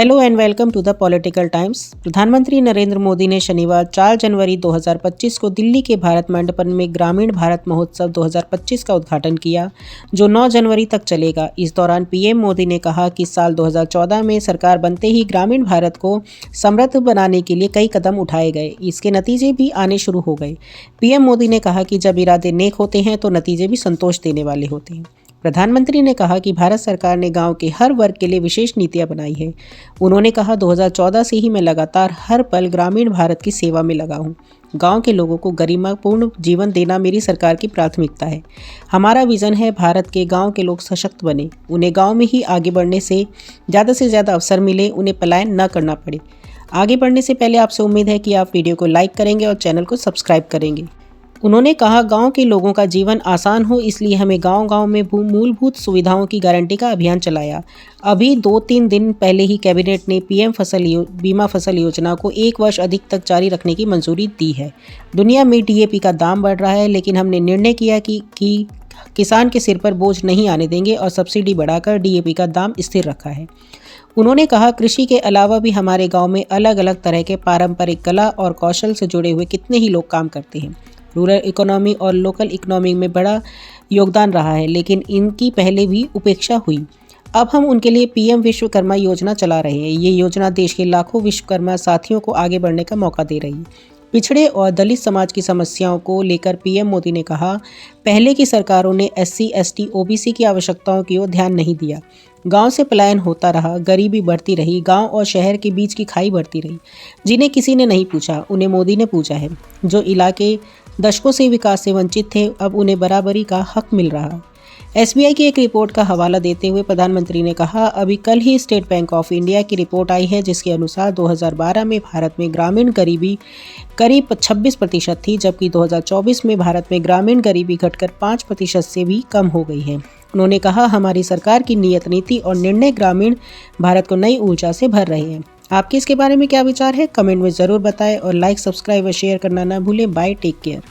Hello and welcome to the political times. प्रधानमंत्री नरेंद्र मोदी ने शनिवार 4 जनवरी 2025 को दिल्ली के भारत मंडपम में ग्रामीण भारत महोत्सव 2025 का उद्घाटन किया, जो 9 जनवरी तक चलेगा। इस दौरान पीएम मोदी ने कहा कि साल 2014 में सरकार बनते ही ग्रामीण भारत को समृद्ध बनाने के लिए कई कदम उठाए गए। इसके नतीजे भी आने शुरू हो गए। पीएम मोदी ने कहा कि जब इरादे नेक होते हैं तो नतीजे भी संतोष देने वाले होते हैं। प्रधानमंत्री ने कहा कि भारत सरकार ने गांव के हर वर्ग के लिए विशेष नीतियां बनाई है। उन्होंने कहा, 2014 से ही मैं लगातार हर पल ग्रामीण भारत की सेवा में लगा हूं। गांव के लोगों को गरिमापूर्ण जीवन देना मेरी सरकार की प्राथमिकता है। हमारा विजन है भारत के गांव के लोग सशक्त बने, उन्हें गांव में ही आगे बढ़ने से ज़्यादा अवसर मिले, उन्हें पलायन न करना पड़े। आगे बढ़ने से पहले आपसे उम्मीद है कि आप वीडियो को लाइक करेंगे और चैनल को सब्सक्राइब करेंगे। उन्होंने कहा, गांव के लोगों का जीवन आसान हो, इसलिए हमें गांव-गांव में मूलभूत सुविधाओं की गारंटी का अभियान चलाया। अभी 2-3 दिन पहले ही कैबिनेट ने पीएम बीमा फसल योजना को 1 वर्ष अधिक तक जारी रखने की मंजूरी दी है। दुनिया में डीएपी का दाम बढ़ रहा है, लेकिन हमने निर्णय किया कि किसान के सिर पर बोझ नहीं आने देंगे और सब्सिडी बढ़ाकर डीएपी का दाम स्थिर रखा है। उन्होंने कहा, कृषि के अलावा भी हमारे गाँव में अलग अलग तरह के पारंपरिक कला और कौशल से जुड़े हुए कितने ही लोग काम करते हैं। रूरल इकोनॉमी और लोकल इकोनॉमी में बड़ा योगदान रहा है, लेकिन इनकी पहले भी उपेक्षा हुई। अब हम उनके लिए पीएम विश्वकर्मा योजना चला रहे हैं। ये योजना देश के लाखों विश्वकर्मा साथियों को आगे बढ़ने का मौका दे रही है। पिछड़े और दलित समाज की समस्याओं को लेकर पीएम मोदी ने कहा, पहले की सरकारों ने एससी, एसटी, ओबीसी की आवश्यकताओं की ओर ध्यान नहीं दिया। गांव से पलायन होता रहा, गरीबी बढ़ती रही, गांव और शहर के बीच की खाई बढ़ती रही। जिन्हें किसी ने नहीं पूछा, उन्हें मोदी ने पूछा है। जो इलाके दशकों से विकास से वंचित थे, अब उन्हें बराबरी का हक मिल रहा। एसबीआई की एक रिपोर्ट का हवाला देते हुए प्रधानमंत्री ने कहा, अभी कल ही स्टेट बैंक ऑफ इंडिया की रिपोर्ट आई है, जिसके अनुसार 2012 में भारत में ग्रामीण गरीबी करीब 26% थी, जबकि 2024 में भारत में ग्रामीण गरीबी घटकर 5% से भी कम हो गई है। उन्होंने कहा, हमारी सरकार की नियत नीति और निर्णय ग्रामीण भारत को नई ऊर्जा से भर रहे हैं। आपके इसके बारे में क्या विचार है, कमेंट में ज़रूर बताएं और लाइक, सब्सक्राइब और शेयर करना ना भूलें। Bye, take care.